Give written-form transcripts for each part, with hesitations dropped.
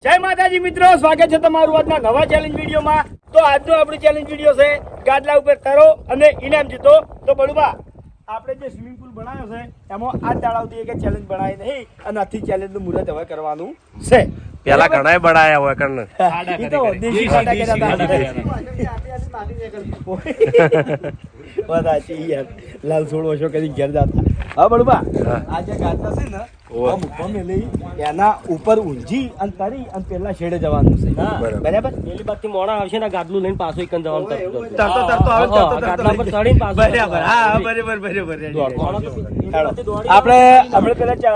જય માતાજી મિત્રો, સ્વાગત છે તમારું આજના નવા ચેલેન્જ વિડીયોમાં। તો આજનો આપણું ચેલેન્જ વિડીયો છે ગાદલા ઉપર તરો અને ઇનામ જીતો। તો બળુબા, આપણે જે સ્વિમિંગ પુલ બનાવ્યો છે એમાં આ તળાવથી એક ચેલેન્જ બનાવી નહીં અને આથી ચેલેન્જનું મુહૂર્ત હવે કરવાનું છે। પેલા ઘણા બનાયા હોય કણ ઈ તો દેશી ખાડા કર્યા હતા। સાચી યાર, લાલ છોડો છો કદી ઘેર જાતા। હા બળુબા, આ જે ગાદલા છે ને એના ઉપર ઊંઝી અને તરી અને પેલા છેડે જવાનું છે, બરાબર? પેલી બાજુથી મોડા આવશે ને ગાદલું લઈને પાછું એકન જવાનું તરતો આવે, ગાદલા પર ચડીને પાછું બરાબર। હા બરાબર આપણે પેલા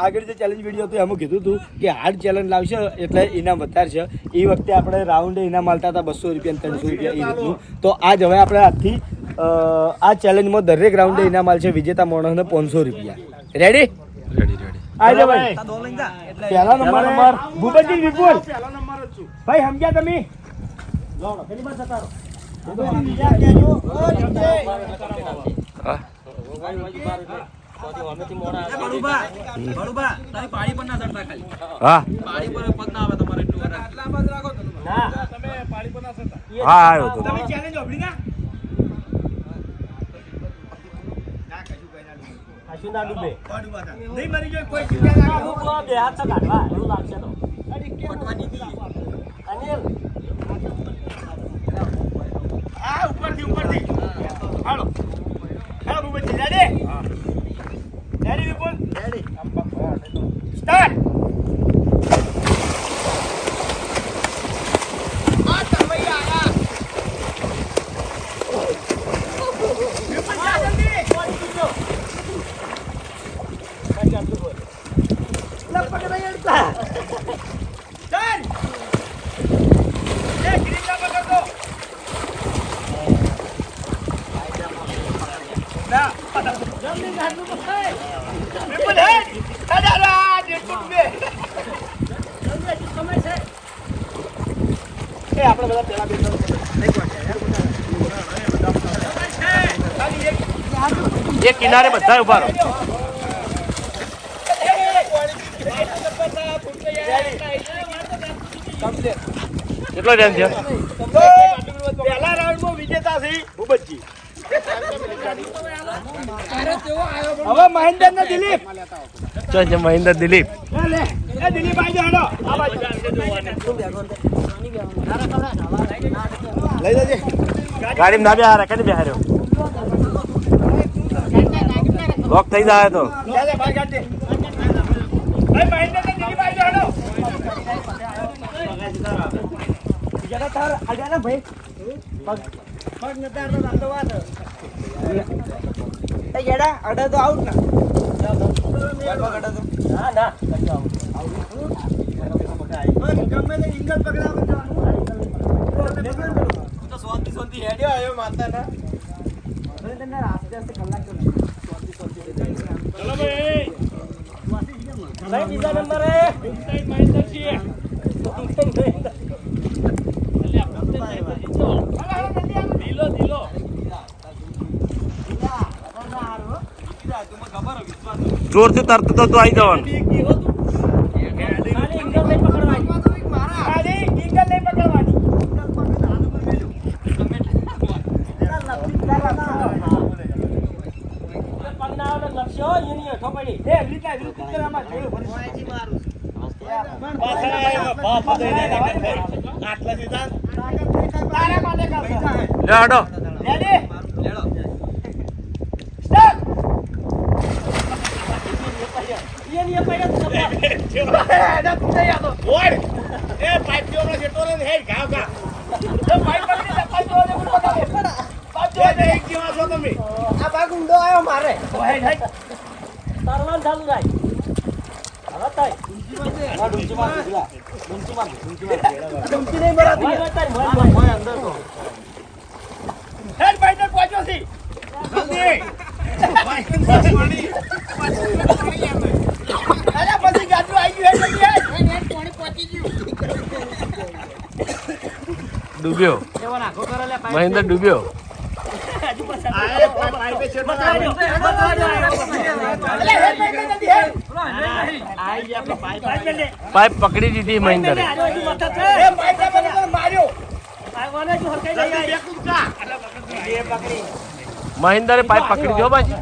આગળ જે ચેલેન્જ વિડીયો હતો એમાં કીધું હતું કે હાર્ડ ચેલેન્જ લાવશે એટલે ઇનામ વધારશે। એ વખતે આપણે રાઉન્ડે ઇનામ આલતા હતા 200 રૂપિયા 300 રૂપિયા એ રીતનું। તો આજ હવે આપણે આજથી આ ચેલેન્જમાં દરેક રાઉન્ડે ઇનામ આલશે વિજેતા માણસને 500 રૂપિયા। રેડી? આજે ભાઈ પહેલા નંબર ભૂપતજી વિપુલ ભાઈ, સમજ્યા તમે? તમે ચેલેન્જ ઓબળી ના અશુના ડૂબે નહીં મરી જાય કોઈ જગ્યા ના બે હાથ કાઢવા એવું લાગશે તો અનિલ આ ઉપરથી હાલો હાલો ભૂપતજી, રેડી? રેડી વિપુલ? રેડી। સ્ટાર્ટ। એક કિનારે બધા ઉભા રહો। કેટલો ટાઈમ છે? પહેલા રાઉન્ડમાં વિજેતા છે ભૂપતજી। હવે મહેન્દ્ર ને દિલીપ, ચલ છે મહેન્દ્ર દિલીપ। એ દિલીપ આવી જાઓ, આ બાજુ લઈ લેજે ગાડી ના બેહારે કદી બેહાર્યો લોક થઈ જાય તો લે ભાઈ ગાડી ભાઈ મહેન્દ્ર ને દિલીપ આવી જાઓ। જરા તાર આજા ને ભાઈ પગ નતાર તો દાંતો વાત એ જેડા અડે તો આઉટ ના પગ અડે તો ના ના ગમે તે ઇંગલ પકડાવ તો સોંતી હેડ્યો આવ્યો માતા ના તને રાસ્તે રાસ્તે કલાક ચલો ભાઈ બીજા નંબર હે મહેન્દ્ર છીએ જોર થી તરત તો આવી જવાનું। લે હડો ડૂબ્યો મહેન્દ્ર, ડૂબ્યો। પાઇપ પકડી દીધી મહિન્દરે. મહિન્દરે પાઇપ પકડી દો ભાઈ.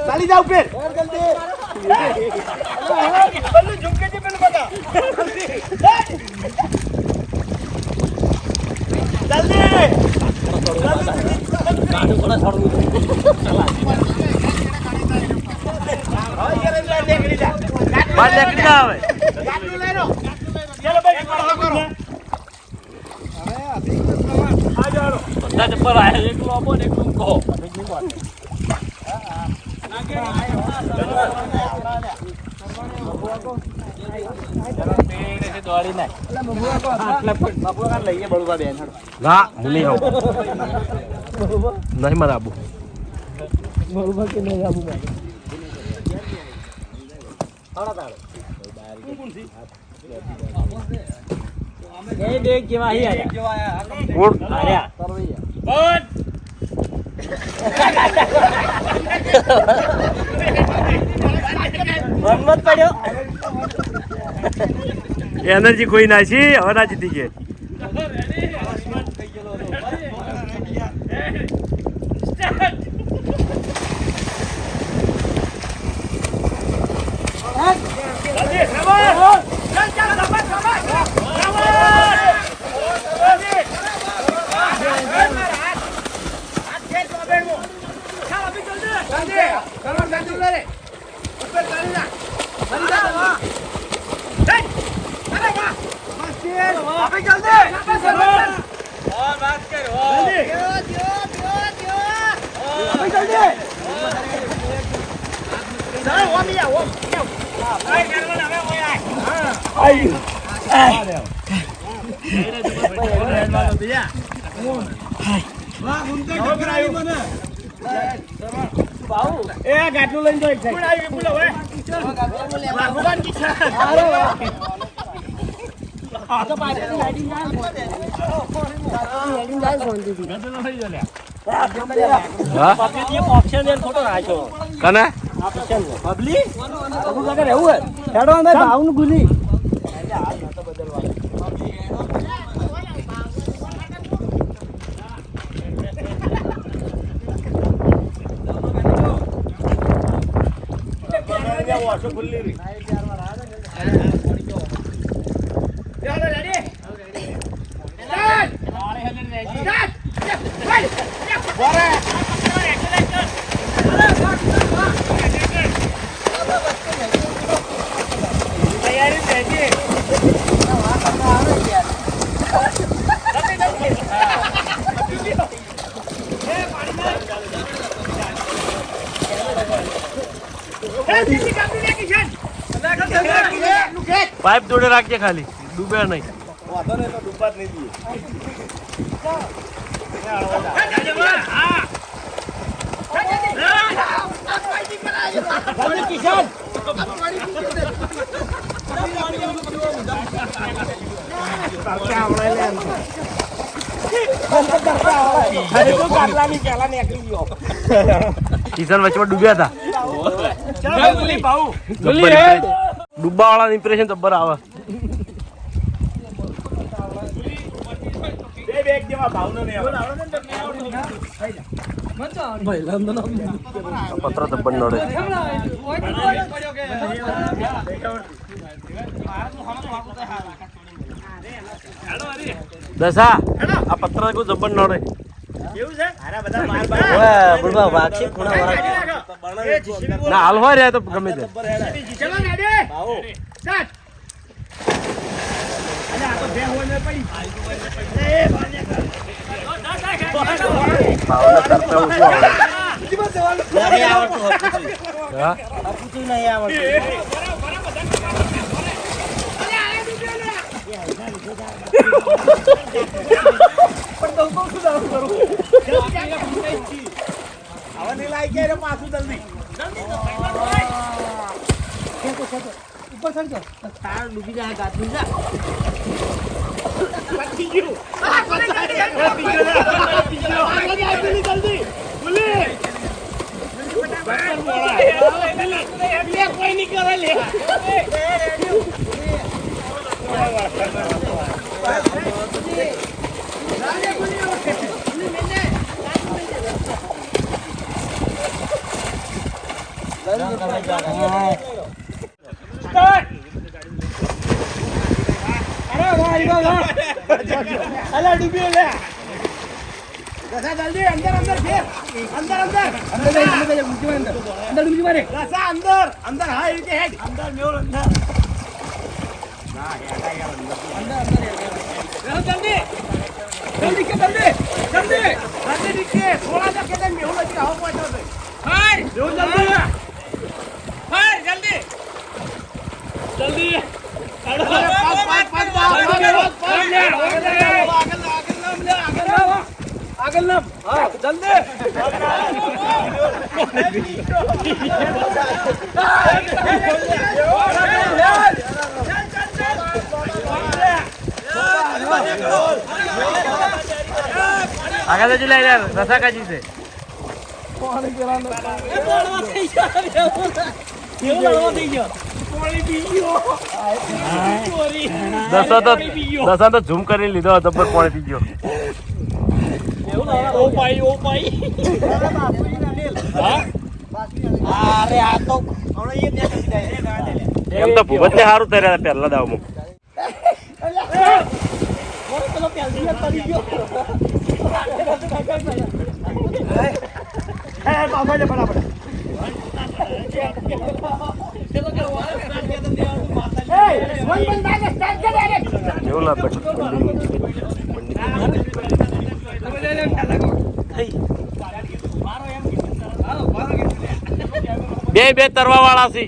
ચાલી જાવ પેર પેલું ઝુમકે છે પેલું બતા બાર નીકળી જા હવે. બધા જબ્બર આયા, એક લોબો ને એક લૂંકો. ના હું નહીં આવું. નહીં મારે આબુ. એ દેખ જેવા અહીં આયા. કોણ? આર્યા. મત પડ્યો. એનર્જી કોઈ ના છે હવે ના જીતી કે. એ ગાટલું લઈને જો એક હા ઓપ્શન એ ખોટો નાખ્યો. કને ઓપ્શન બબલી બબુ કાકા રહેવું હે હેડો અંદર ભાવનું ગુલી. પાઇપ જોડે રાખજે ખાલી ડૂબે નહીં. કિશન વચમાં ડૂબ્યા હતા. ડૂબા વાળા ઇમ્પ્રેશન જબ્બર આવે. પત્ર જબ્બર નડે. દશા આ પત્ર કોઈ જબ્બર નડે. ના હાલ હોય રહ્યા તો ગમે તે. ભાવના કરતા ઓછું આવડે. આગળ જજો લે યાર રસાકાજી છે દસા તો ઝૂમ કરીને લીધો હતો પણ પાણી પી ગયો એમ તો ભૂપત ને સારું તર્યા પહેલા દાવમાં એવું લાગે બે તરવા વાળા છે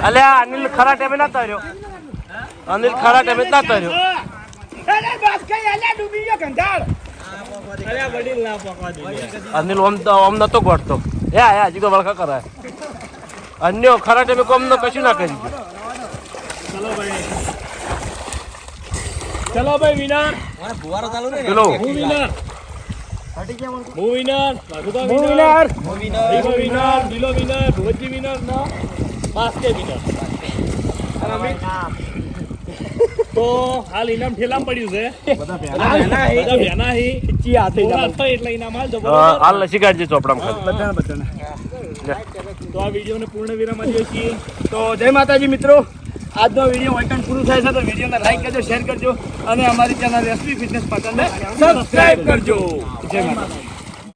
અલ્યા અનિલ ખરા ટાઈમે ના તર્યો અનિલ ખરા ટાઈમે ના તર્યો અનિલ ઓમ નતો ગોઠતો હજી તો વળખા કરાય અન્ય ખરા ટાઈમે કોમ નો કશું ના કરી ચલો ભાઈ વિનર પેલો દિલો વિનર ભુવતજી વિનર બાસ્કે વિનર તો હાલ ઇનામ ઠેલામાં પડ્યું છે બધા ભેના હી એટલે ઇનામ હાલ જબરદસ્ત હાલ લસી કાઢજે ચોપડામાં તો આ વિડીયોને પૂર્ણ વિરામ આપીએ છીએ તો જય માતાજી મિત્રો, આજનો વિડીયો વાયકન પૂરું થાય છે તો વિડીયોને લાઈક કરજો, શેર કરજો અને અમારી ચેનલ એસપી ફિટનેસ પાટણને સબસ્ક્રાઇબ કરજો. જય માતાજી.